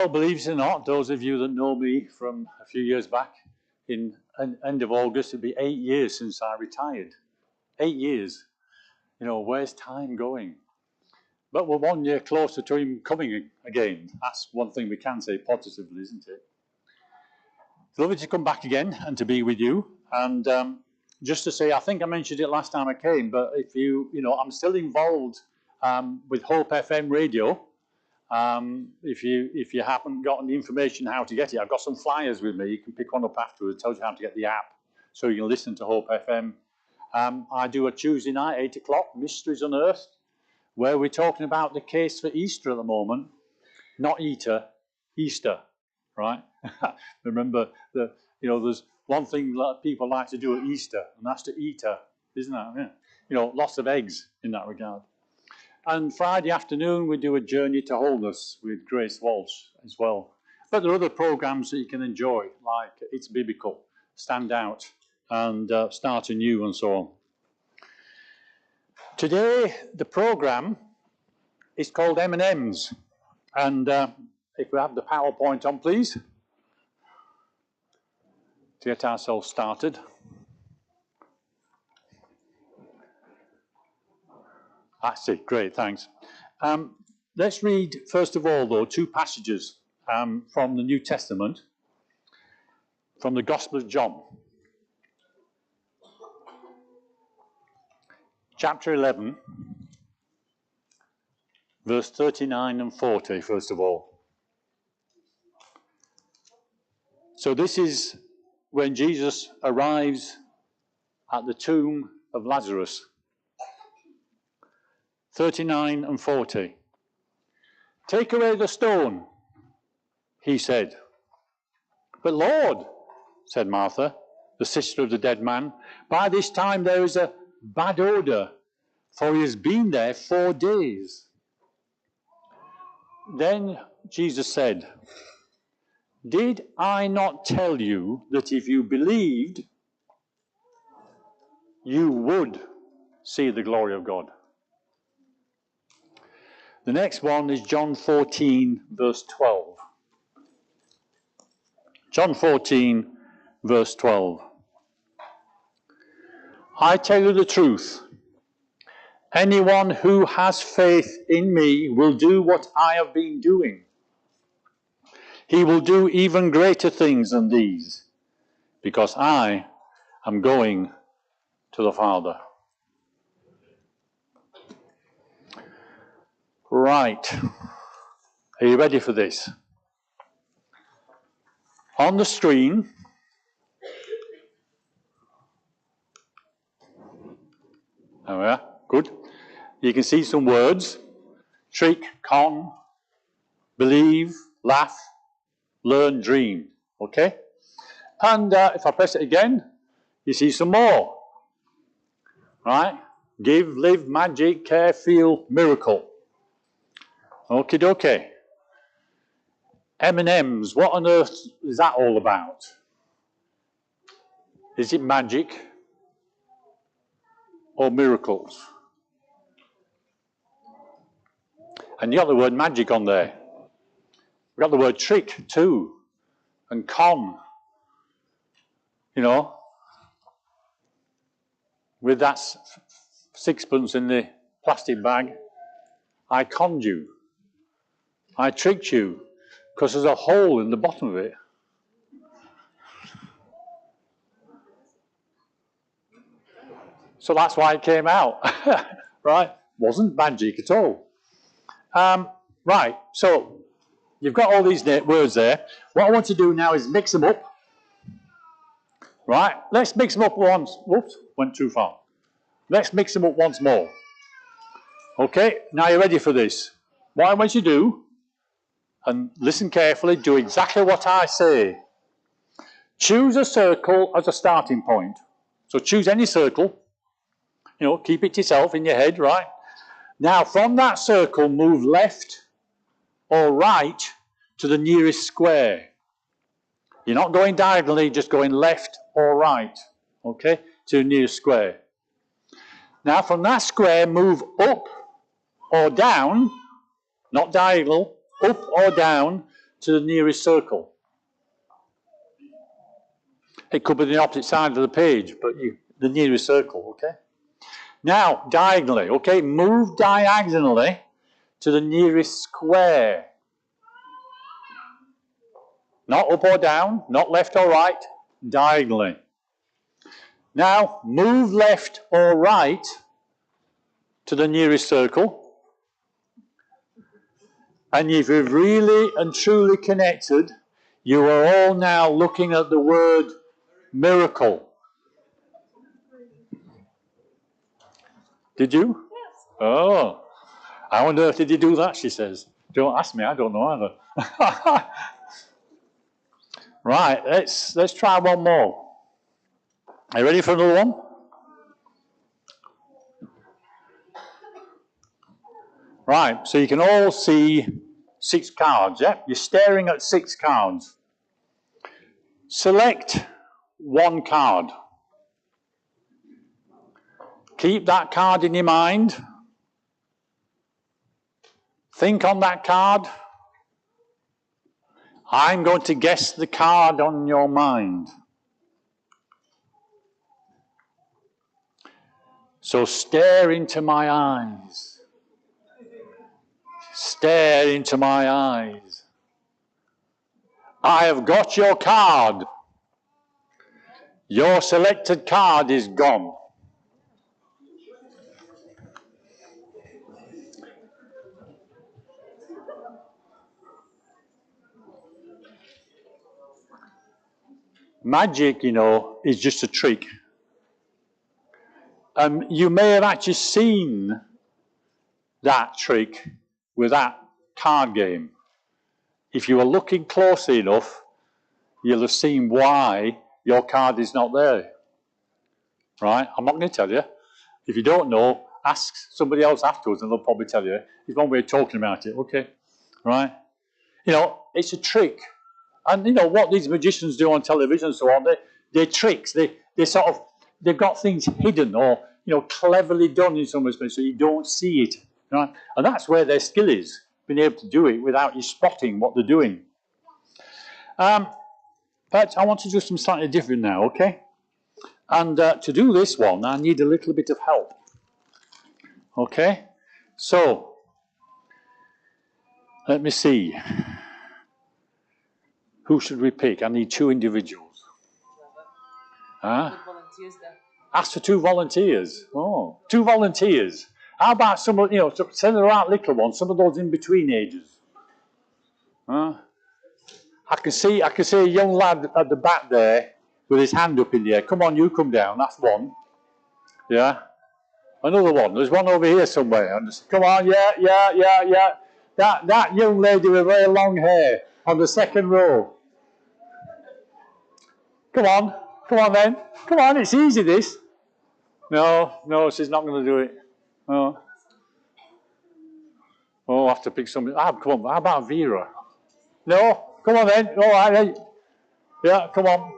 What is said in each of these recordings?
Well, believe it or not, those of you that know me from a few years back, in end of August, it'll be 8 years since I retired. 8 years. You know, where's time going? But we're 1 year closer to him coming again. That's one thing we can say positively, isn't it? It's lovely to come back again and to be with you. And just to say, I think I mentioned it last time I came, but if I'm still involved with Hope FM radio. If you haven't gotten the information how to get it, I've got some flyers with me. You can pick one up afterwards. It tells you how to get the app, so you can listen to Hope FM. I do a Tuesday night, 8 o'clock, Mysteries Unearthed, where we're talking about the case for Easter at the moment. Not Easter, Easter, right? Remember, there's one thing that people like to do at Easter, and that's to eat her, isn't that? Yeah. Lots of eggs in that regard. And Friday afternoon, we do a Journey to Wholeness with Grace Walsh as well. But there are other programs that you can enjoy, like It's Biblical, Stand Out, and Start Anew, and so on. Today, the program is called M&M's. And if we have the PowerPoint on, please, to get ourselves started. That's it, great, thanks. Let's read, first of all, though, two passages from the New Testament, from the Gospel of John. Chapter 11, verse 39 and 40, first of all. So this is when Jesus arrives at the tomb of Lazarus. 39 and 40. Take away the stone, he said. But Lord, said Martha, the sister of the dead man, by this time there is a bad odour, for he has been there 4 days. Then Jesus said, did I not tell you that if you believed, you would see the glory of God? The next one is John 14, verse 12. John 14, verse 12. I tell you the truth. Anyone who has faith in me will do what I have been doing. He will do even greater things than these, because I am going to the Father. Right. Are you ready for this? On the screen, oh yeah, good. You can see some words: trick, con, believe, laugh, learn, dream. Okay? And if I press it again, you see some more. Right? Give, live, magic, care, feel, miracle. Okie dokie. M&M's, what on earth is that all about? Is it magic or miracles? And you got the word magic on there. We've got the word trick too, and con. With that sixpence in the plastic bag, I conned you. I tricked you, because there's a hole in the bottom of it. So that's why it came out, right? Wasn't magic at all. Right, so you've got all these words there. What I want to do now is mix them up. Right, let's mix them up once. Whoops, went too far. Let's mix them up once more. Okay, now you're ready for this. What I want you to do, and listen carefully, do exactly what I say. Choose a circle as a starting point. So choose any circle. Keep it to yourself in your head, right? Now, from that circle, move left or right to the nearest square. You're not going diagonally, just going left or right, okay, to the nearest square. Now, from that square, move up or down, not diagonal, up or down to the nearest circle. It could be the opposite side of the page, but the nearest circle, okay? Now, diagonally, okay? Move diagonally to the nearest square. Not up or down, not left or right, diagonally. Now, move left or right to the nearest circle. And if you've really and truly connected, you are all now looking at the word miracle. Did you? Yes. Oh, I wonder if did you do that, she says. Don't ask me, I don't know either. Right, let's try one more. Are you ready for another one? Right, so you can all see 6 cards, yeah? You're staring at 6 cards. Select one card. Keep that card in your mind. Think on that card. I'm going to guess the card on your mind. So stare into my eyes. Stare into my eyes. I have got your card. Your selected card is gone. Magic, you know, is just a trick. You may have actually seen that trick with that card game. If you were looking closely enough, you'll have seen why your card is not there. Right? I'm not going to tell you. If you don't know, ask somebody else afterwards and they'll probably tell you. It's one way of talking about it, okay? Right? You know, it's a trick. And you know what these magicians do on television and so on, they're tricks. They've got things hidden or, you know, cleverly done in some respects so you don't see it. Right? And that's where their skill is, being able to do it without you spotting what they're doing. But I want to do something slightly different now, okay? And to do this one, I need a little bit of help. Okay? So, let me see. Who should we pick? I need 2 individuals. Huh? Ask for 2 volunteers. Oh, 2 volunteers. How about some of, you know, send the right little ones, some of those in between ages? Huh? I can see a young lad at the back there with his hand up in the air. Come on, you come down. That's one. Yeah. Another one. There's one over here somewhere. Come on, yeah. That young lady with very long hair on the second row. Come on then. Come on, it's easy this. No, she's not going to do it. No. Oh, I have to pick somebody. Come on, how about Vera? No, come on then. All right. Yeah, come on.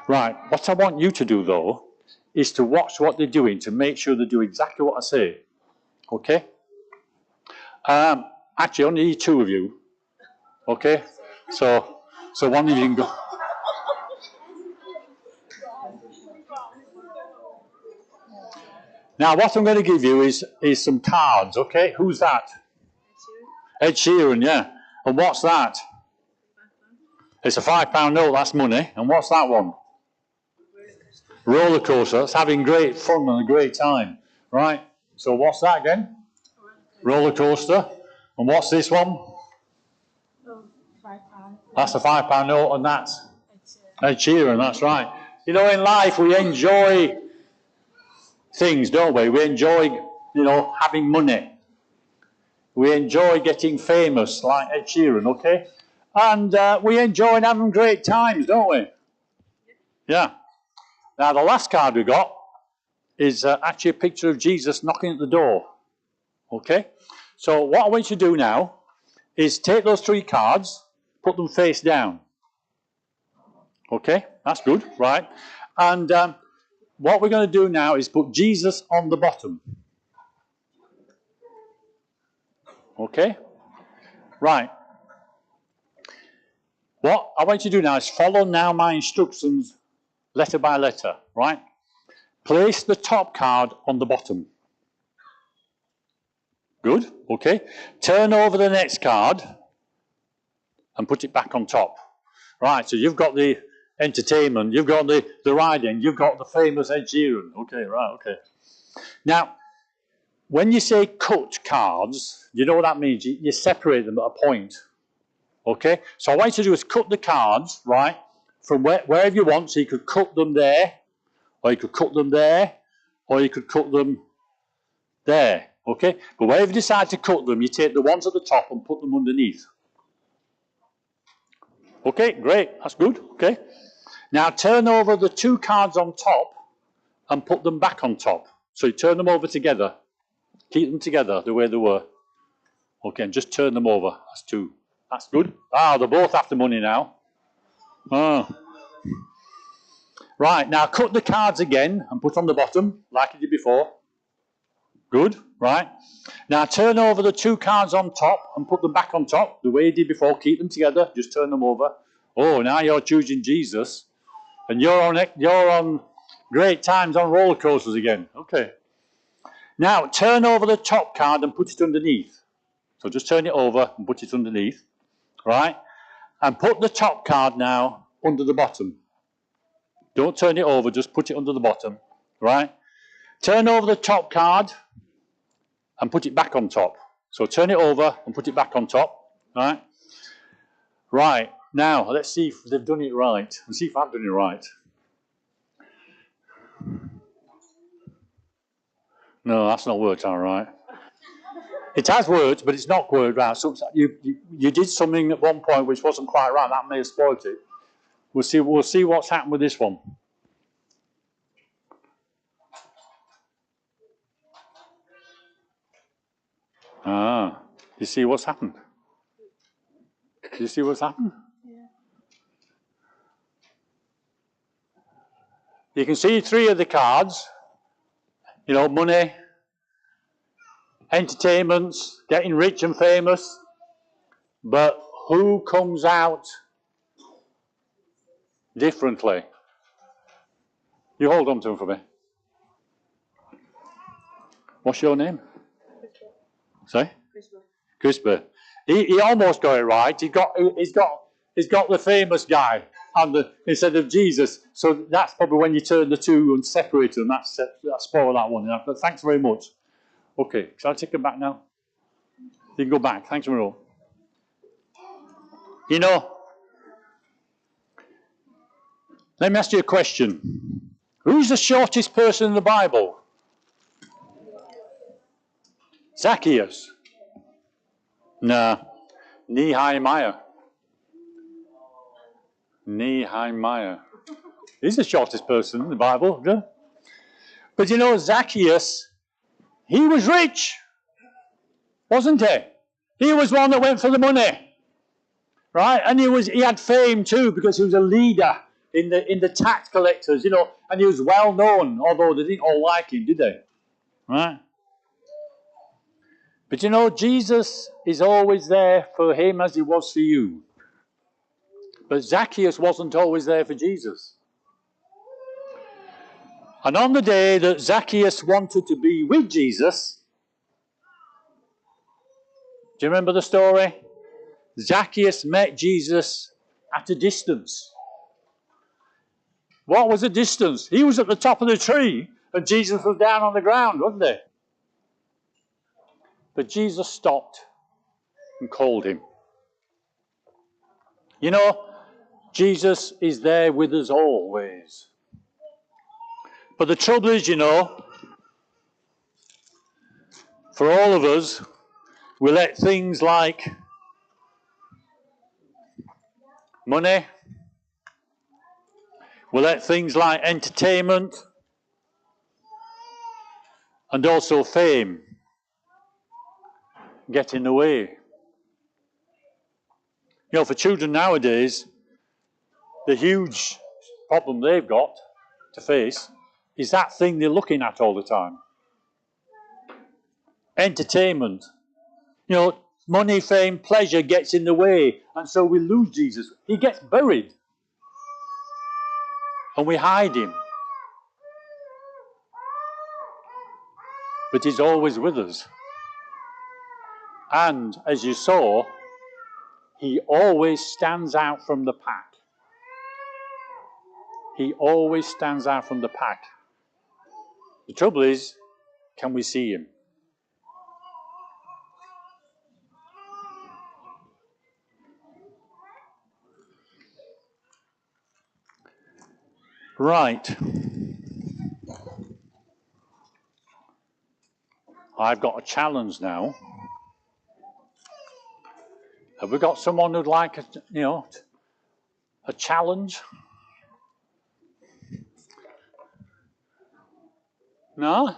Right, what I want you to do though is to watch what they're doing to make sure they do exactly what I say. Okay? Actually, I only need 2 of you. Okay? So one of you can go. Now, what I'm going to give you is some cards, okay? Who's that? Ed Sheeran, yeah. And what's that? It's a £5 note, that's money. And what's that one? Roller coaster. That's having great fun and a great time. Right? So what's that again? Roller coaster. And what's this one? Oh, £5. That's a £5 note, and that's Ed Sheeran, that's right. You know, in life we enjoy things, don't we? We enjoy, you know, having money. We enjoy getting famous, like Ed Sheeran, okay? And we enjoy having great times, don't we? Yeah. Now, the last card we got is actually a picture of Jesus knocking at the door. Okay? So what I want you to do now is take those 3 cards, put them face down. Okay? That's good, right? And what we're going to do now is put Jesus on the bottom. Okay? Right. What I want you to do now is follow now my instructions letter by letter, right? Place the top card on the bottom. Good, okay. Turn over the next card and put it back on top. Right, so you've got the entertainment, you've got the riding, you've got the famous Ed Sheeran. Okay, right, okay. Now, when you say cut cards, you know what that means? You separate them at a point. Okay, so I want you to do is cut the cards, right, from wherever you want. So you could cut them there, or you could cut them there, or you could cut them there. Okay, but wherever you decide to cut them, you take the ones at the top and put them underneath. Okay, great, that's good. Okay, now turn over the two cards on top and put them back on top. So you turn them over together. Keep them together the way they were. Okay, and just turn them over. That's two. That's good. Ah, they're both after money now. Oh. Right, now cut the cards again and put on the bottom, like you did before. Good, right. Now turn over the two cards on top and put them back on top, the way you did before. Keep them together, just turn them over. Oh, now you're choosing Jesus. And you're on great times on roller coasters again. Okay. Now turn over the top card and put it underneath. So just turn it over and put it underneath. Right? And put the top card now under the bottom. Don't turn it over, just put it under the bottom. Right? Turn over the top card and put it back on top. So turn it over and put it back on top. Right? Right. Now, let's see if they've done it right. Let's see if I've done it right. No, that's not worked out right. It has worked, but it's not worked out. So you did something at one point which wasn't quite right. That may have spoiled it. We'll see what's happened with this one. Ah, you see what's happened? Do you see what's happened? Yeah. You can see three of the cards. You know, money, entertainments, getting rich and famous. But who comes out differently? You hold on to them for me. What's your name? Sorry? Crispy. He almost got it right. He's got the famous guy instead of Jesus. So that's probably when you turn the two and separate them. That's spoiled that one. But thanks very much. Okay, shall I take them back now? You can go back. Thanks very much. You know, let me ask you a question. Who's the shortest person in the Bible? Zacchaeus. Nah. Nehemiah. He's the shortest person in the Bible. Yeah? But you know, Zacchaeus, he was rich, wasn't he? He was one that went for the money, right? And he had fame too because he was a leader in the tax collectors, you know, and he was well known, although they didn't all like him, did they? Right? But you know, Jesus is always there for him as he was for you. But Zacchaeus wasn't always there for Jesus. And on the day that Zacchaeus wanted to be with Jesus, do you remember the story? Zacchaeus met Jesus at a distance. What was the distance? He was at the top of the tree and Jesus was down on the ground, wasn't he? But Jesus stopped and called him. You know, Jesus is there with us always. But the trouble is, you know, for all of us, we let things like money, we let things like entertainment and also fame get in the way. You know, for children nowadays, the huge problem they've got to face is that thing they're looking at all the time. Entertainment. You know, Money, fame, pleasure gets in the way, and so we lose Jesus. He gets buried, and we hide him. But he's always with us. And as you saw, he always stands out from the pack. He always stands out from the pack. The trouble is, can we see him? Right. I've got a challenge now. Have we got someone who'd like a challenge? No?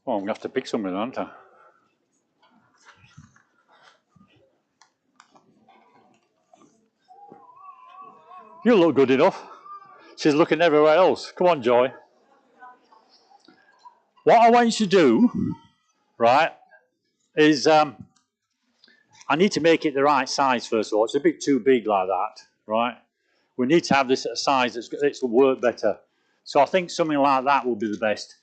Well, I'm going to have to pick something, aren't I? You look good enough. She's looking everywhere else. Come on, Joy. What I want you to do, right, is I need to make it the right size first of all. It's a bit too big like that, right? We need to have this at a size that's will work better. So I think something like that will be the best.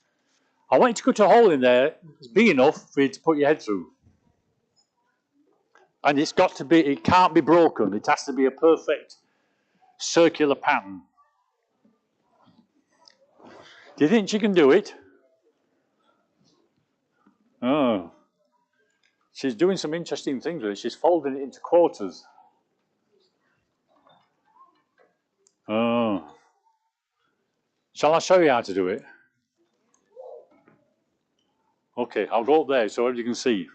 I want you to cut a hole in there. It's big enough for you to put your head through. And it's got to be, it can't be broken. It has to be a perfect circular pattern. Do you think she can do it? Oh. She's doing some interesting things with it. She's folding it into quarters. Oh. Shall I show you how to do it? Okay, I'll go up there so everybody can see.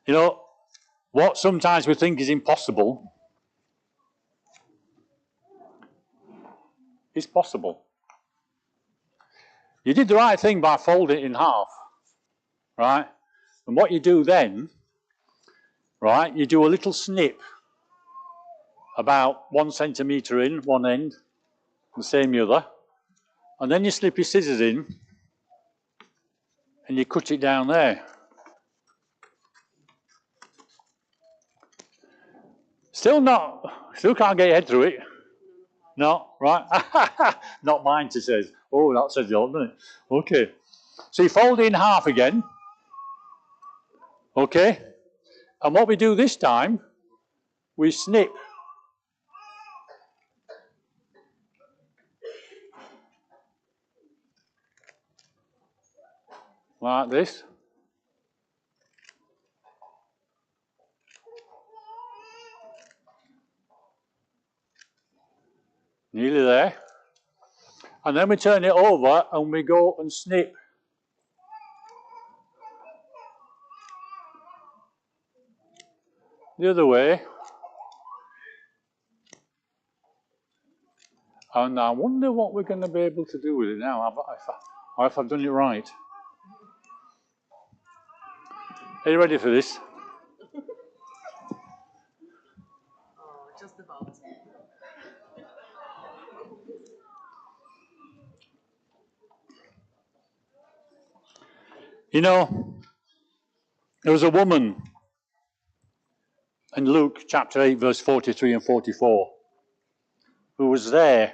You know, what sometimes we think is impossible is possible. You did the right thing by folding it in half, right? And what you do then, right, you do a little snip about 1 centimetre in one end, the same the other, and then you slip your scissors in and you cut it down there. Still can't get your head through it. No, right? Not mine, she says. Oh, that says a lot, doesn't it? Okay. So you fold it in half again. Okay. And what we do this time, we snip. Like this. Nearly there. And then we turn it over and we go and snip. The other way. And I wonder what we're going to be able to do with it now, or if I've done it right. Are you ready for this? Oh, just about. You know, there was a woman in Luke chapter 8, verse 43 and 44, who was there,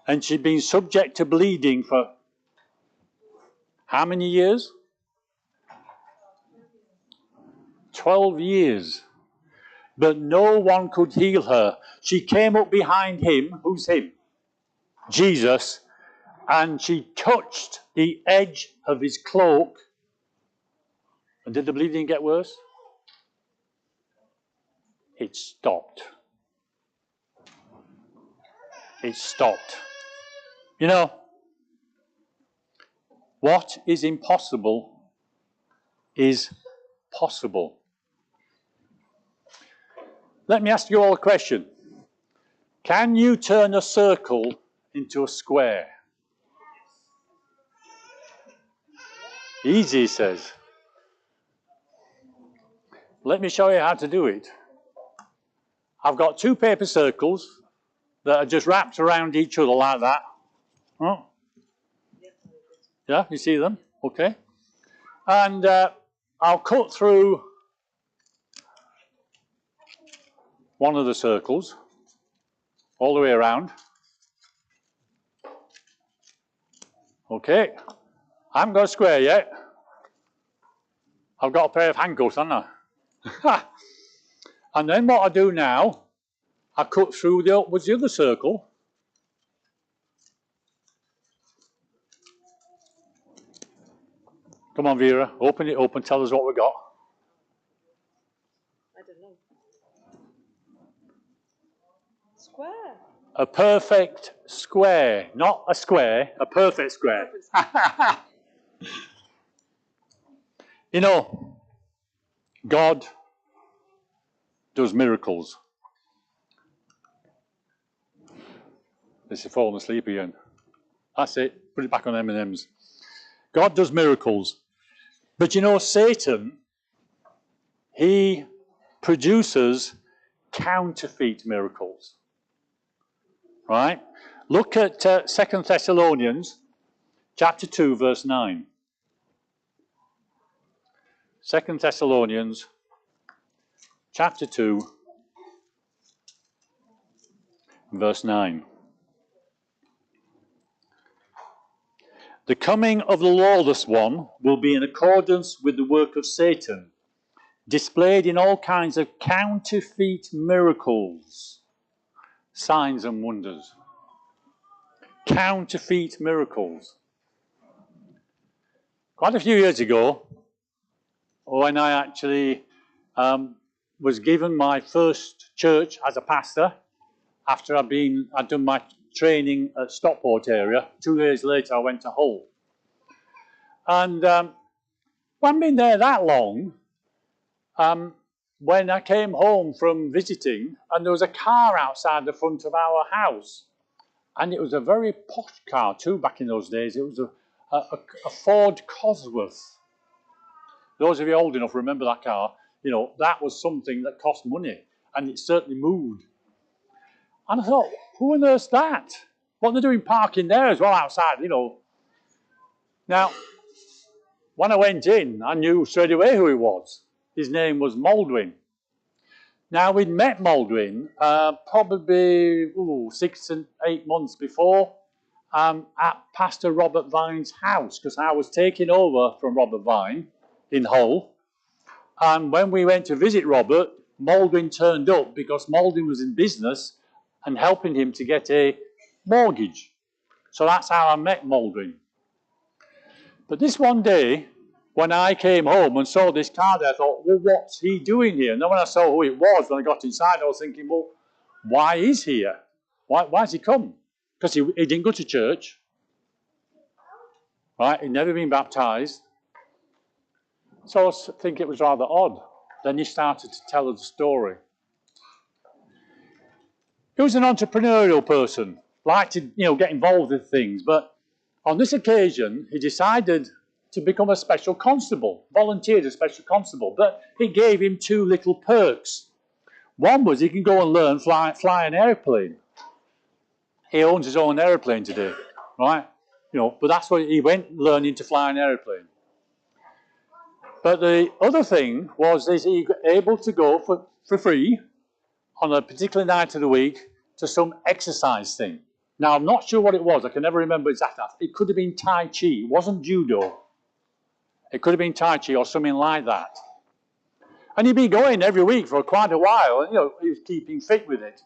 and she'd been subject to bleeding for how many years? 12 years. But no one could heal her. She came up behind him. Who's him? Jesus. And she touched the edge of his cloak. And did the bleeding get worse? It stopped. It stopped. You know, what is impossible is possible. Let me ask you all a question. Can you turn a circle into a square? Easy, he says. Let me show you how to do it. I've got 2 paper circles that are just wrapped around each other like that. Oh. Yeah, you see them? Okay. And I'll cut through one of the circles all the way around. Okay. I haven't got a square yet. I've got a pair of handcuffs, haven't I? And then what I do now, I cut through the other circle. Come on, Vera, open it up and tell us what we got. I don't know. Square. A perfect square, not a square, a perfect square. You know, God does miracles. This is falling asleep again. That's it. Put it back on M&M's. God does miracles. But you know, Satan, he produces counterfeit miracles. Right? Look at 2 Thessalonians chapter 2, verse 9. 2 Thessalonians chapter 2, verse 9. The coming of the lawless one will be in accordance with the work of Satan, displayed in all kinds of counterfeit miracles, signs and wonders. Counterfeit miracles. Quite a few years ago, when I actually was given my first church as a pastor, after I'd done my training at Stockport area. 2 years later, I went to Hull. And I hadn't been there that long, when I came home from visiting, and there was a car outside the front of our house. And it was a very posh car too back in those days. It was a Ford Cosworth. Those of you old enough remember that car. You know, that was something that cost money, and it certainly moved. And I thought, who on earth's that? What are they doing parking there as well outside, you know? Now, when I went in, I knew straight away who he was. His name was Maldwin. Now, we'd met Maldwin probably 6 and 8 months before at Pastor Robert Vine's house, because I was taking over from Robert Vine in Hull. And when we went to visit Robert, Maldwin turned up because Maldwin was in business and helping him to get a mortgage. So that's how I met Maldwin. But this one day, when I came home and saw this car there, I thought, well, what's he doing here? And then when I saw who it was, when I got inside, I was thinking, well, why is he here? Why has he come? Because he didn't go to church. Right? He'd never been baptized. So I think it was rather odd. Then he started to tell us the story. He was an entrepreneurial person, liked to, get involved in things, but on this occasion, he decided to become a special constable, volunteered as special constable, but it gave him 2 little perks. One was he can go and learn fly an airplane. He owns his own airplane today, right? But that's what he went learning to fly an airplane. But the other thing was that he was able to go for free on a particular night of the week to some exercise thing. Now, I'm not sure what it was. I can never remember exactly. It could have been Tai Chi. It wasn't judo. It could have been Tai Chi or something like that. And he'd be going every week for quite a while. And, he was keeping fit with it.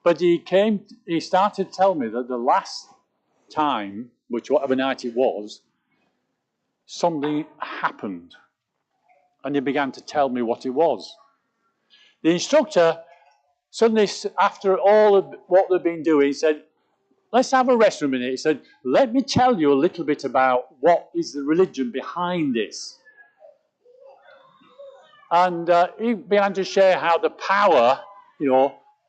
But he started to tell me that the last time, whatever night it was, something happened. And he began to tell me what it was. The instructor suddenly, after all of what they'd been doing, said, let's have a rest for a minute. He said, let me tell you a little bit about what is the religion behind this. And he began to share how the power,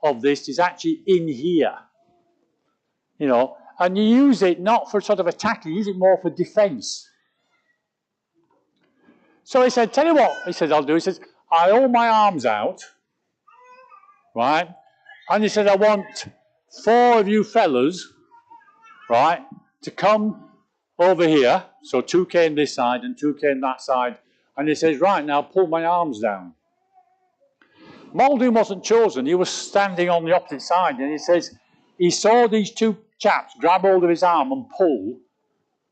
of this is actually in here. And you use it not for sort of attack, you use it more for defense. So he said, tell you what, he said, I'll do. He says, I hold my arms out, right? And he said, I want 4 of you fellas, right, to come over here. So 2 came this side and 2 came that side. And he says, right, now pull my arms down. Moulding wasn't chosen. He was standing on the opposite side. And he says, he saw these 2 chaps grab hold of his arm and pull,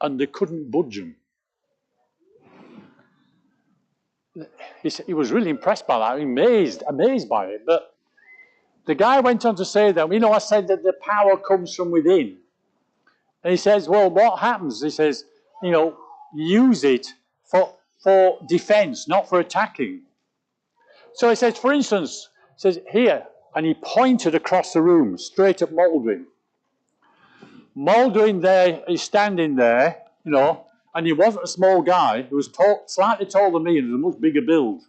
and they couldn't budge him. He was really impressed by that, amazed by it. But the guy went on to say that, I said that the power comes from within. And he says, well, what happens? He says, use it for defense, not for attacking. So he says, for instance, here, and he pointed across the room, straight at Moulding. Moulding there, he's standing there, and he wasn't a small guy. He was slightly taller than me and was a much bigger build.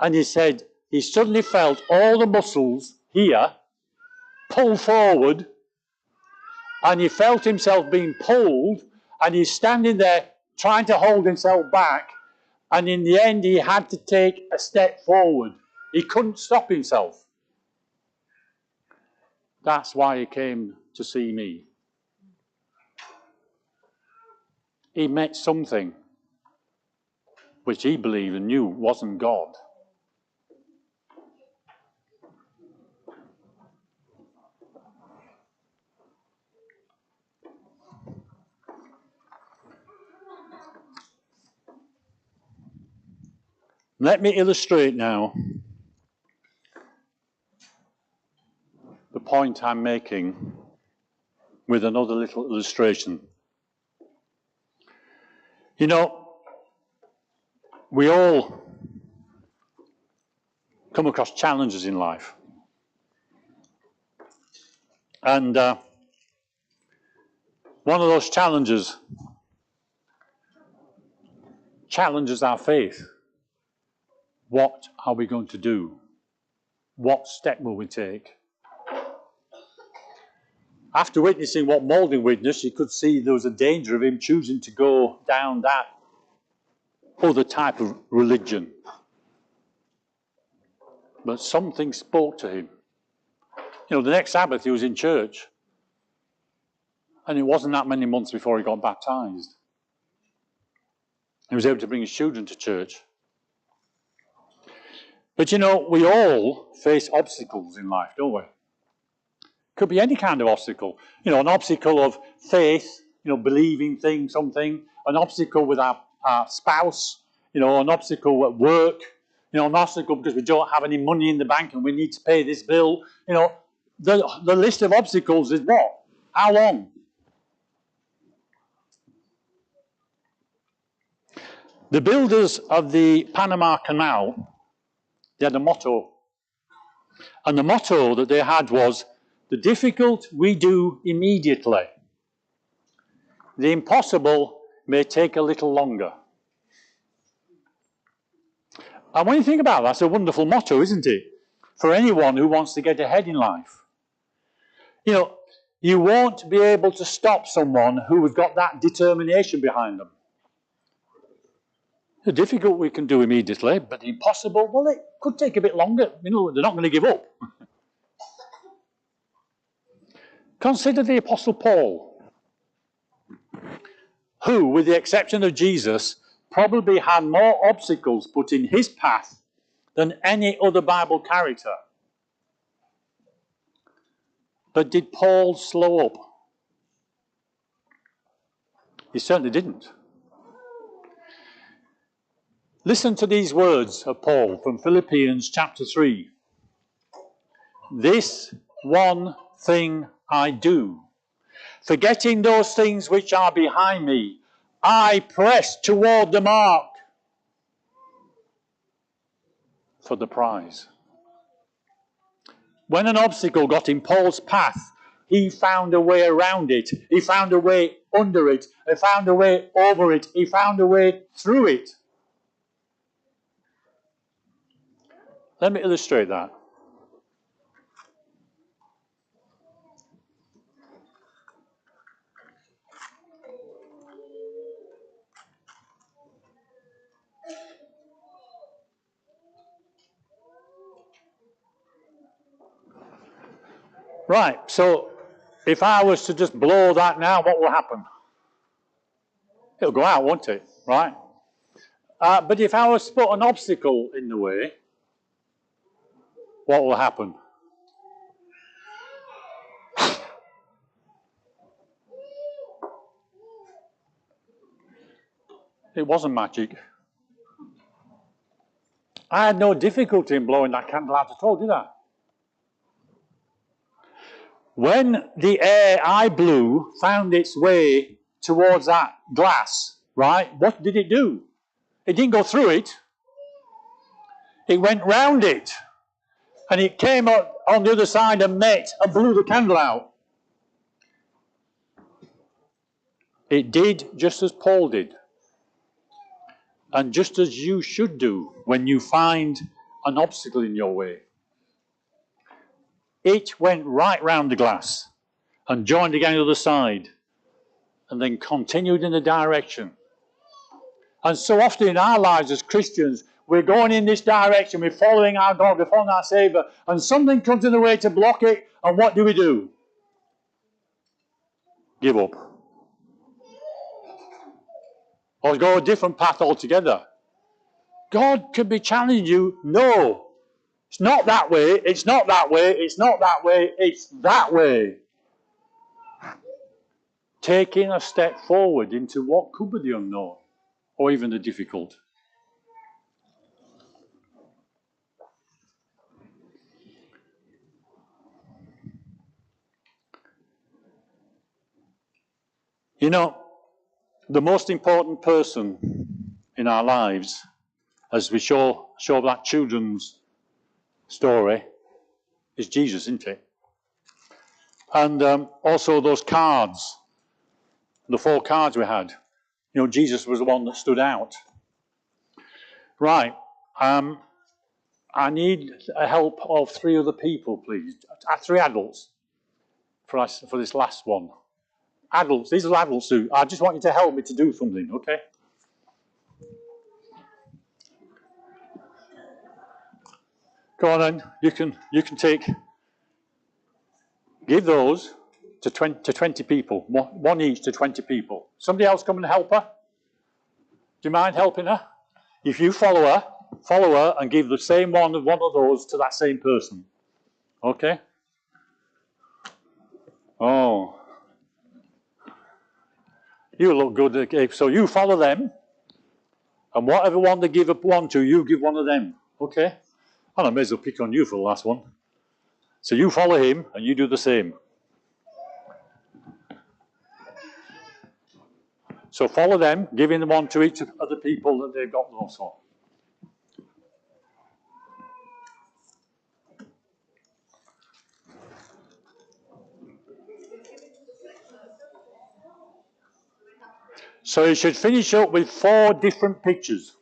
And he said he suddenly felt all the muscles here pull forward, and he felt himself being pulled, and he's standing there trying to hold himself back, and in the end he had to take a step forward. He couldn't stop himself. That's why he came to see me. He met something which he believed and knew wasn't God. Let me illustrate now the point I'm making with another little illustration. We all come across challenges in life. And one of those challenges our faith. What are we going to do? What step will we take? After witnessing what Moulding witnessed, you could see there was a danger of him choosing to go down that other type of religion. But something spoke to him. The next Sabbath he was in church, and it wasn't that many months before he got baptized. He was able to bring his children to church. But we all face obstacles in life, don't we? Could be any kind of obstacle. An obstacle of faith, believing something, an obstacle with our spouse, an obstacle at work, an obstacle because we don't have any money in the bank and we need to pay this bill. The list of obstacles is what? How long? The builders of the Panama Canal, they had a motto. And the motto that they had was, the difficult we do immediately. The impossible may take a little longer. And when you think about that, that's a wonderful motto, isn't it? For anyone who wants to get ahead in life. You won't be able to stop someone who has got that determination behind them. The difficult we can do immediately, but the impossible, well, it could take a bit longer. They're not going to give up. Consider the Apostle Paul, who, with the exception of Jesus, probably had more obstacles put in his path than any other Bible character. But did Paul slow up? He certainly didn't. Listen to these words of Paul from Philippians chapter 3. This one thing I do, forgetting those things which are behind me, I press toward the mark for the prize. When an obstacle got in Paul's path, he found a way around it. He found a way under it. He found a way over it. He found a way through it. Let me illustrate that. Right, so if I was to just blow that now, what will happen? It'll go out, won't it? Right? But if I was to put an obstacle in the way, what will happen? It wasn't magic. I had no difficulty in blowing that candle out at all, did I? When the air I blew found its way towards that glass, right, what did it do? It didn't go through it. It went round it. And it came up on the other side and met and blew the candle out. It did just as Paul did. And just as you should do when you find an obstacle in your way. It went right round the glass and joined again on the other side and then continued in the direction. And so often in our lives as Christians, we're going in this direction, we're following our God, we're following our Saviour, and something comes in the way to block it, and what do? Give up. Or go a different path altogether. God could be challenging you. No, it's not that way, it's not that way, it's not that way, it's that way. Taking a step forward into what could be the unknown, or even the difficult. You know, the most important person in our lives, as we show that children's story, is Jesus, isn't it? And also those cards, the 4 cards we had. You know, Jesus was the one that stood out. Right. I need a help of 3 other people, please. 3 adults for this last one. Adults, these are adults who, I just want you to help me to do something, okay? Go on then, you can give those to 20 people, one each to 20 people. Somebody else come and help her? Do you mind helping her? If you follow her and give the same one of those to that same person. Okay? Oh. You look good, okay? So you follow them, and whatever one they give one to, you give one of them. Okay? And I may as well pick on you for the last one. So you follow him, and you do the same. So follow them, giving the one to each of other people that they've got those for. So you should finish up with 4 different pictures.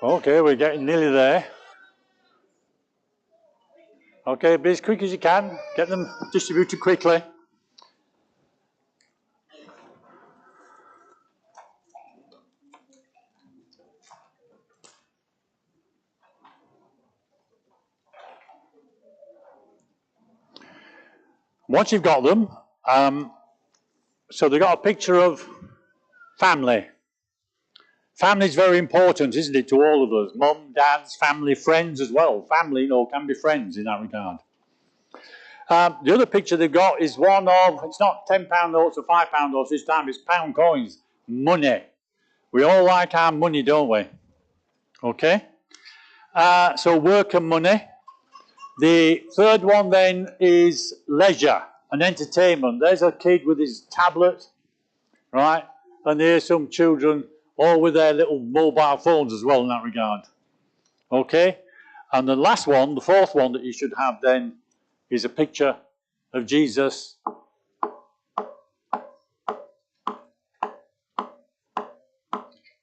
Okay, we're getting nearly there. Okay, be as quick as you can. Get them distributed quickly. Once you've got them, so they've got a picture of family. Family is very important, isn't it, to all of us? Mum, dads, family, friends as well. Family, you know, can be friends in that regard. The other picture they've got is one of, it's not £10 notes or £5 notes this time, it's pound coins, money. We all like our money, don't we? Okay? So work and money. The third one then is leisure and entertainment. There's a kid with his tablet, right? And there's some children all with their little mobile phones as well in that regard. Okay? And the last one, the 4th one that you should have then, is a picture of Jesus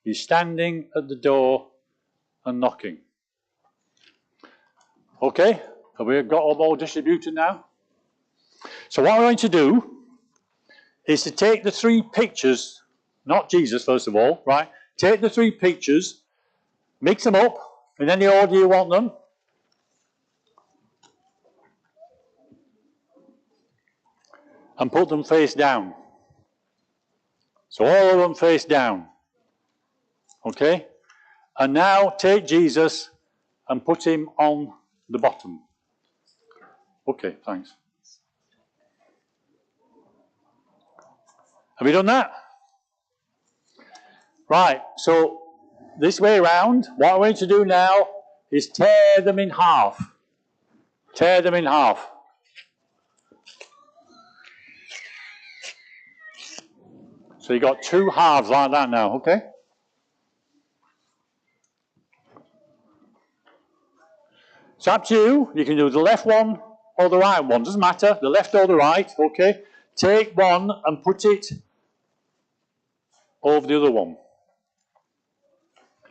He's standing at the door and knocking. Okay, have we got them all distributed now? So what we're going to do is to take the three pictures, not Jesus first of all, right? Take the three pictures, mix them up in any order you want them. And put them face down. So all of them face down. Okay? And now take Jesus and put him on the bottom. Okay, thanks. Have you done that? Right, so this way around, what I'm going to do now is tear them in half. Tear them in half. So you've got two halves like that now, okay? It's up to you. You can do the left one or the right one. Doesn't matter, the left or the right, okay? Take one and put it over the other one.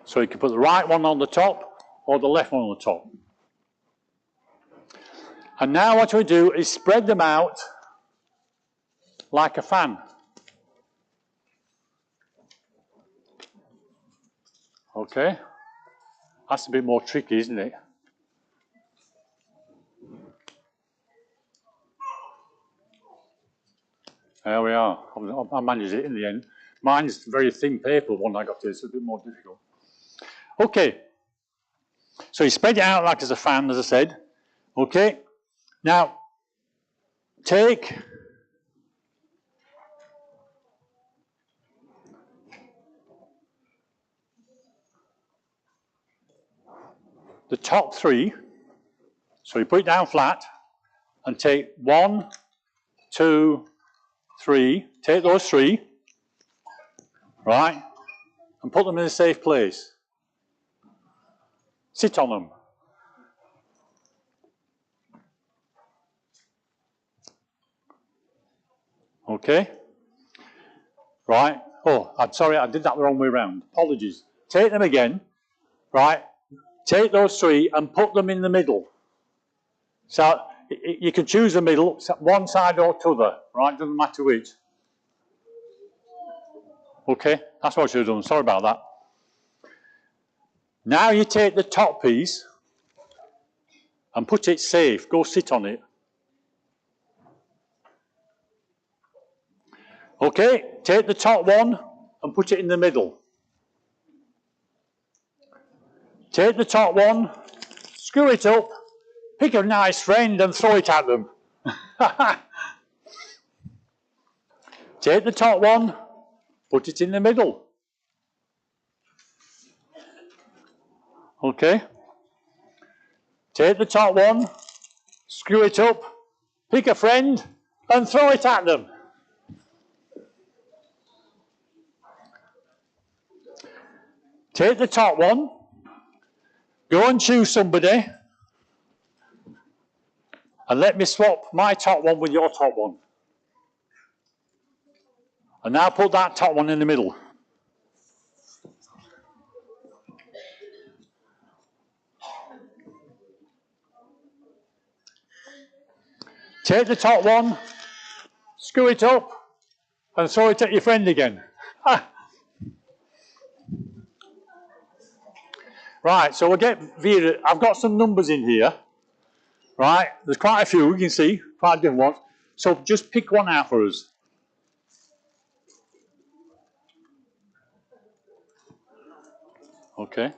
So you can put the right one on the top or the left one on the top. And now what we do is spread them out like a fan. Okay? That's a bit more tricky, isn't it? There we are. I managed it in the end. Mine's very thin paper one I got here, so it's a bit more difficult. Okay. So you spread it out like as a fan, as I said. Okay. Now, take the top three. So you put it down flat and take 1, 2, 3. Take those three, right, and put them in a safe place. Sit on them. Okay? Right? Oh, I'm sorry, I did that the wrong way around. Apologies. Take them again, right? Take those three and put them in the middle. So you can choose the middle, one side or t'other, right? Doesn't matter which. Okay? That's what I should have done. Sorry about that. Now you take the top piece and put it safe. Go sit on it. Okay, take the top one and put it in the middle. Take the top one, screw it up, pick a nice friend and throw it at them. Take the top one, put it in the middle. Okay. Take the top one, screw it up, pick a friend and throw it at them. Take the top one, go and choose somebody, and let me swap my top one with your top one. And now put that top one in the middle. Take the top one, screw it up, and throw it at your friend again. Right, so we'll get Vera. I've got some numbers in here. Right, there's quite a few, you can see, quite different ones. So just pick one out for us. Okay.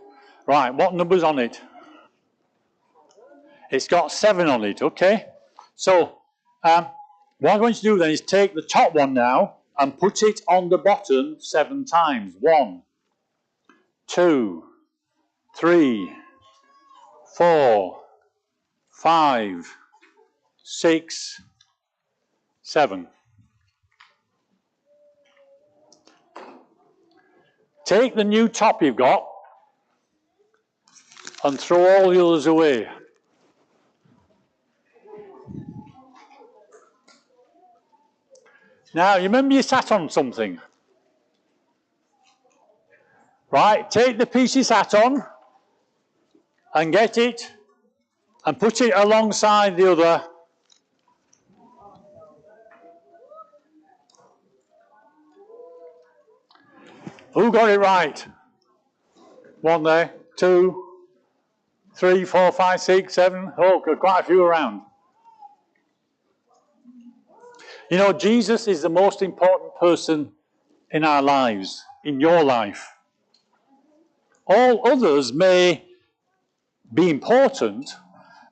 Right, what number's on it? It's got 7 on it, okay? So, what I'm going to do then is take the top one now and put it on the bottom 7 times. 1, 2, 3, 4, 5, 6, 7. Take the new top you've got and throw all the others away. Now, you remember you sat on something? Right, take the pieces hat on and get it and put it alongside the other. Who got it right? One there, two, three, four, five, six, seven. Oh, quite a few around. You know, Jesus is the most important person in our lives, in your life. All others may be important,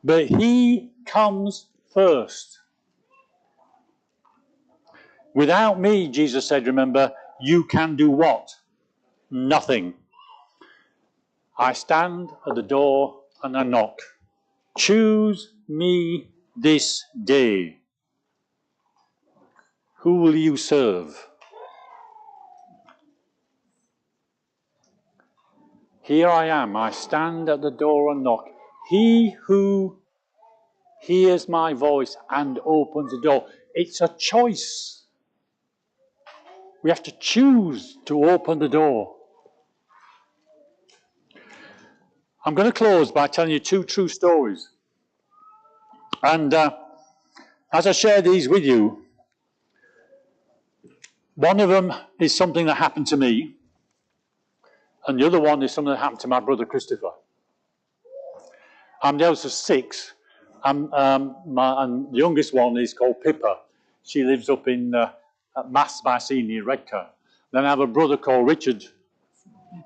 but he comes first. Without me, Jesus said, remember, you can do what? Nothing. I stand at the door and I knock. Choose me this day. Who will you serve? Here I am. I stand at the door and knock. He who hears my voice and opens the door. It's a choice. We have to choose to open the door. I'm going to close by telling you two true stories. And as I share these with you, one of them is something that happened to me, and the other one is something that happened to my brother Christopher. I'm the eldest of six, and the youngest one is called Pippa. She lives up in at Mass by Sea near Redcar. Then I have a brother called Richard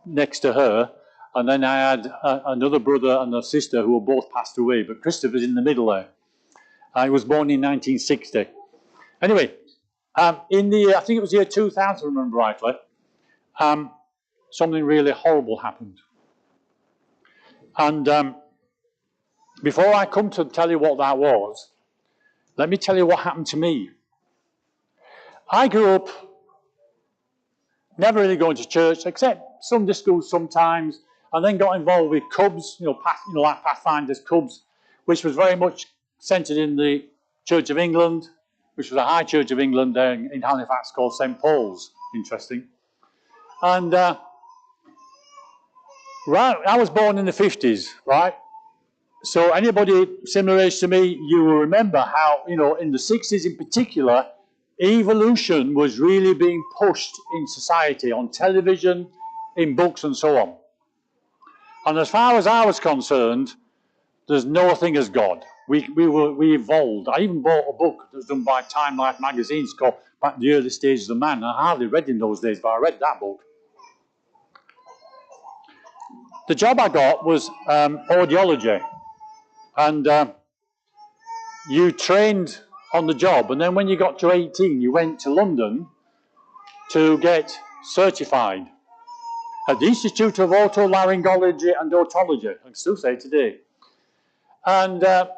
next to her, and then I had another brother and a sister who were both passed away, but Christopher's in the middle there. I was born in 1960. Anyway, in the I think it was the year 2000, I remember rightly, something really horrible happened. And before I come to tell you what that was, let me tell you what happened to me. I grew up never really going to church, except Sunday school sometimes, and then got involved with Cubs, like Pathfinder's Cubs, which was very much centred in the Church of England, which was a high Church of England there in Halifax called St. Paul's. Interesting. And I was born in the 50s, right? So anybody similar age to me, you will remember how, in the 60s in particular, evolution was really being pushed in society, on television, in books and so on. And as far as I was concerned, there's no thing as God. We evolved. I even bought a book that was done by Time Life magazines called Back the Early Stages of Man. I hardly read in those days, but I read that book. The job I got was audiology. And you trained on the job, and then when you got to 18, you went to London to get certified at the Institute of Otolaryngology and Otology. I can still say it today. And I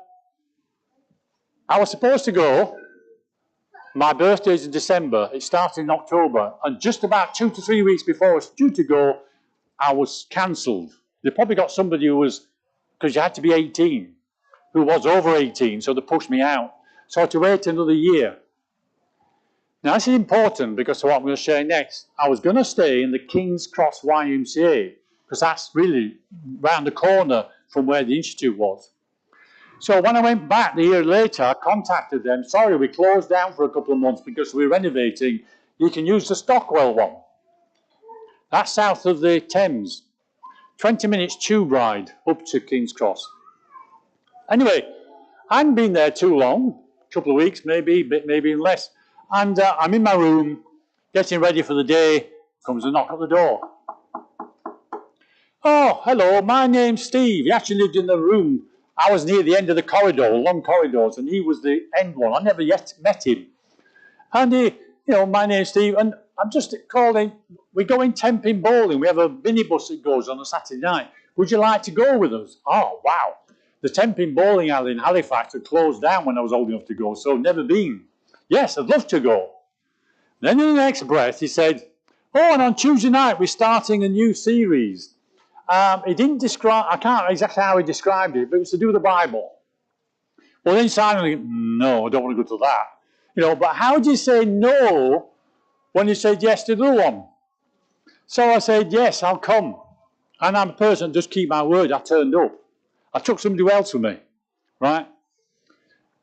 was supposed to go. My birthday is in December. It started in October. And just about 2 to 3 weeks before I was due to go, I was cancelled. They probably got somebody who was, because you had to be 18, who was over 18, so they pushed me out. So I had to wait another year. Now this is important because of what I'm going to share next. I was going to stay in the King's Cross YMCA, because that's really round the corner from where the institute was. So when I went back the year later, I contacted them. Sorry, we closed down for a couple of months because we're renovating. You can use the Stockwell one. That's south of the Thames. 20 minutes tube ride up to King's Cross. Anyway, I hadn't been there too long, a couple of weeks maybe, maybe less. And I'm in my room, getting ready for the day. Comes a knock at the door. Oh, hello, my name's Steve. He actually lived in the room. I was near the end of the corridor, long corridors, and he was the end one. I never yet met him. And he, my name's Steve, and I'm just calling. We go in Temping bowling. We have a minibus that goes on a Saturday night. Would you like to go with us? Oh, wow. The Temping bowling alley in Halifax had closed down when I was old enough to go, so never been. Yes, I'd love to go. Then in the next breath, he said, oh, and on Tuesday night, we're starting a new series. He didn't describe, I can't exactly how he described it, but it was to do with the Bible. Well, then suddenly, no, I don't want to go to that. But how do you say no when you said yes to the other one? So I said, yes, I'll come. And I'm a person that just keep my word. I turned up. I took somebody else with me, right?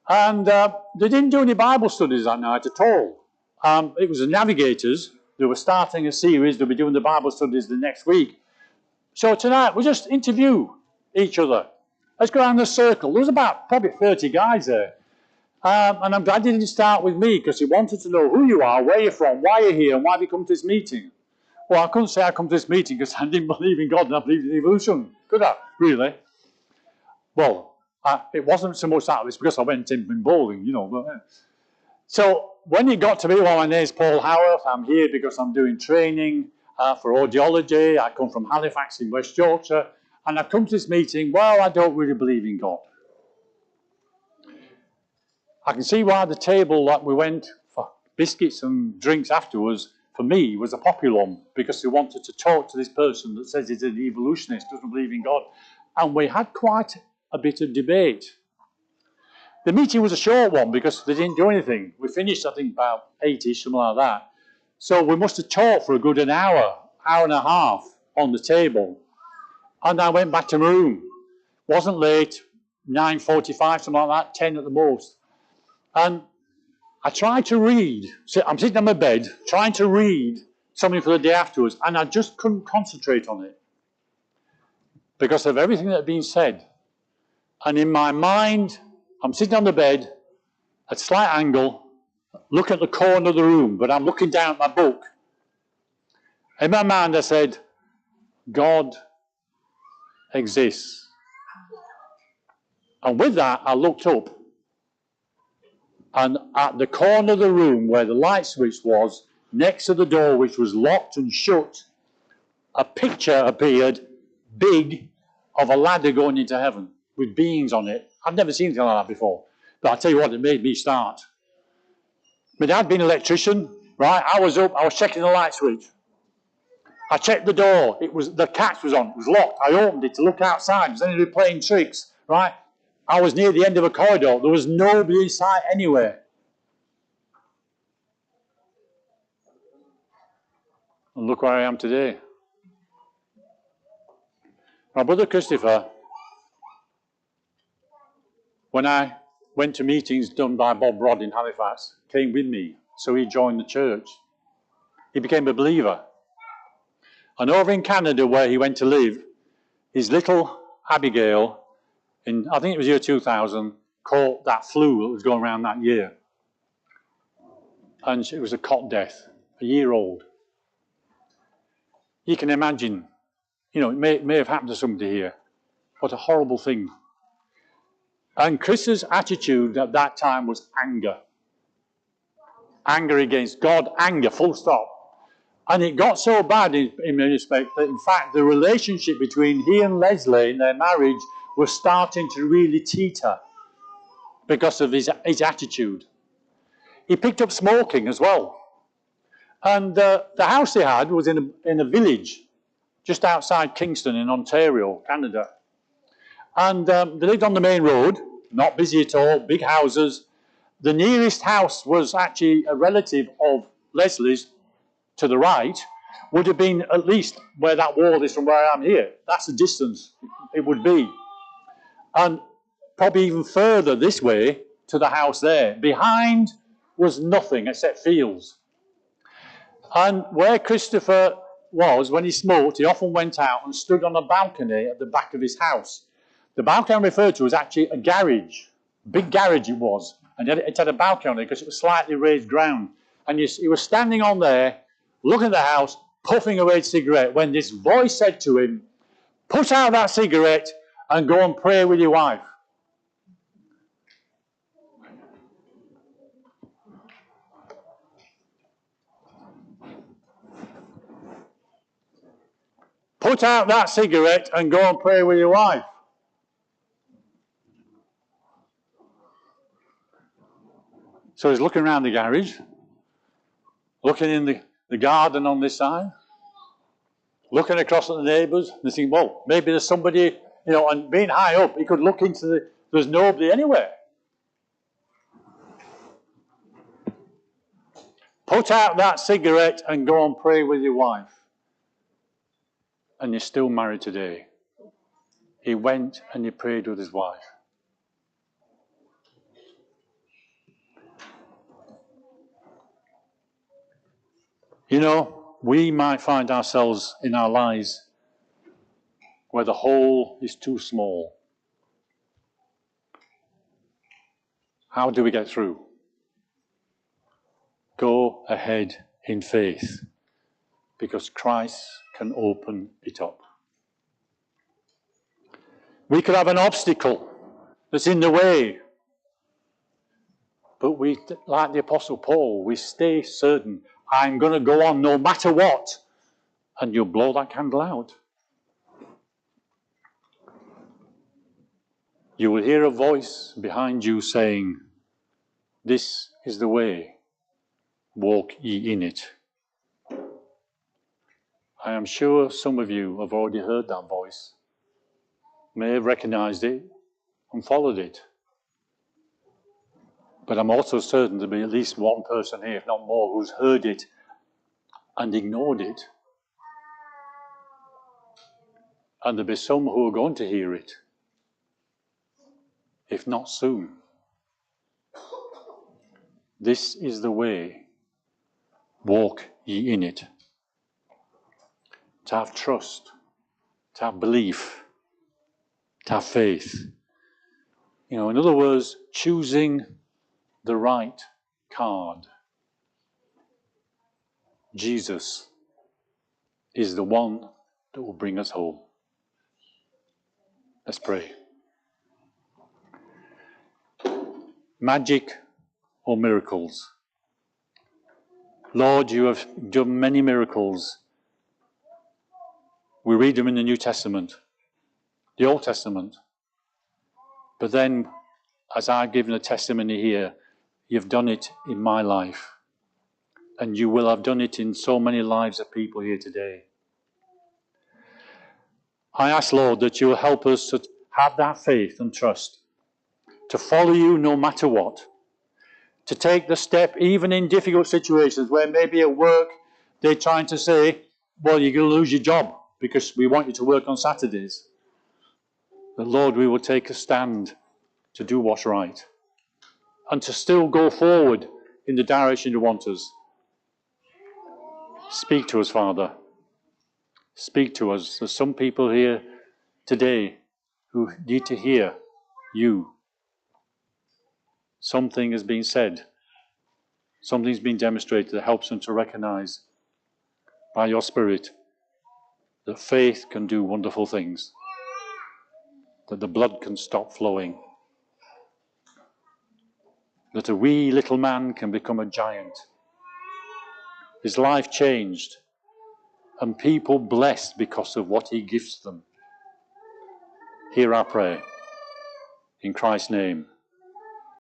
And they didn't do any Bible studies that night at all. It was the Navigators. They were starting a series. They'll be doing the Bible studies the next week. So tonight, we just interview each other. Let's go around the circle. There was about probably 30 guys there. And I'm glad they didn't start with me, because he wanted to know who you are, where you're from, why you're here, and why have you come to this meeting. Well, I couldn't say I come to this meeting because I didn't believe in God and I believed in evolution. Could I? Really? Well, it wasn't so much that. It's because I went in bowling, you know. But, so when it got to me, well, my name's Paul Haworth. I'm here because I'm doing training for audiology. I come from Halifax in West Yorkshire. And I come to this meeting, well, I don't really believe in God. I can see why the table that we went for biscuits and drinks afterwards, for me, was a popular one, because they wanted to talk to this person that says he's an evolutionist, doesn't believe in God. And we had quite a bit of debate. The meeting was a short one because they didn't do anything. We finished, I think, about 8-ish, something like that. So we must have talked for a good an hour and a half on the table. And I went back to my room. Wasn't late, 9:45, something like that, 10 at the most. And I tried to read. So I'm sitting on my bed, trying to read something for the day afterwards, and I just couldn't concentrate on it because of everything that had been said. And in my mind, I'm sitting on the bed at a slight angle, looking at the corner of the room, but I'm looking down at my book. In my mind, I said, God exists. And with that, I looked up. And at the corner of the room where the light switch was, next to the door, which was locked and shut, a picture appeared, big, of a ladder going into heaven with beings on it. I've never seen anything like that before. But I'll tell you what, it made me start. My dad had been an electrician, right? I was up, I was checking the light switch. I checked the door, the catch was on, it was locked. I opened it to look outside, was anybody playing tricks, right? I was near the end of a corridor, there was nobody in sight anywhere. And look where I am today. My brother Christopher, when I went to meetings done by Bob Rod in Halifax, came with me, so he joined the church. He became a believer. And over in Canada, where he went to live, his little Abigail, in I think it was year 2000, caught that flu that was going around that year. And it was a cot death, a year old. You can imagine, you know, it may have happened to somebody here. What a horrible thing. And Chris's attitude at that time was anger. Anger against God, anger, full stop. And it got so bad in many respects that, in fact, the relationship between he and Leslie in their marriage was starting to really teeter because of his attitude. He picked up smoking as well. And the house they had was in a village just outside Kingston in Ontario, Canada. And they lived on the main road, not busy at all, big houses. The nearest house was actually a relative of Leslie's to the right, would have been at least where that wall is from where I am here. That's the distance it would be. And probably even further this way to the house there. Behind was nothing except fields. And where Christopher was, when he smoked, he often went out and stood on a balcony at the back of his house. The balcony I referred to was actually a garage. Big garage it was. And it had a balcony on it because it was slightly raised ground. And he was standing on there, looking at the house, puffing away a cigarette, when this voice said to him, "Put out that cigarette and go and pray with your wife." Put out that cigarette and go and pray with your wife. So he's looking around the garage, looking in the garden on this side, looking across at the neighbours, and thinking, well, maybe there's somebody, you know, and being high up, he could look into there's nobody anywhere. Put out that cigarette and go and pray with your wife. and he's still married today. He went and he prayed with his wife. You know, we might find ourselves in our lives where the hole is too small. How do we get through? Go ahead in faith, because Christ can open it up. We could have an obstacle that's in the way, but we, like the Apostle Paul, we stay certain, I'm going to go on no matter what, and you'll blow that candle out. You will hear a voice behind you saying, this is the way, walk ye in it. I am sure some of you have already heard that voice, may have recognized it and followed it. But I'm also certain there'll be at least one person here, if not more, who's heard it and ignored it. And there'll be some who are going to hear it, if not soon. This is the way, walk ye in it. To have trust, to have belief, to have faith. You know, in other words, choosing the right card. Jesus is the one that will bring us home. Let's pray. Magic or miracles? Lord, you have done many miracles. We read them in the New Testament, the Old Testament. But then, as I've given a testimony here, you've done it in my life. And you will have done it in so many lives of people here today. I ask, Lord, that you will help us to have that faith and trust, to follow you no matter what, to take the step even in difficult situations where maybe at work they're trying to say, well, you're going to lose your job because we want you to work on Saturdays. But Lord, we will take a stand to do what's right and to still go forward in the direction you want us. Speak to us, Father. Speak to us. There's some people here today who need to hear you. Something has been said. Something's been demonstrated that helps them to recognize by your Spirit that faith can do wonderful things, that the blood can stop flowing, that a wee little man can become a giant, his life changed, and people blessed because of what he gives them. Hear our prayer. In Christ's name.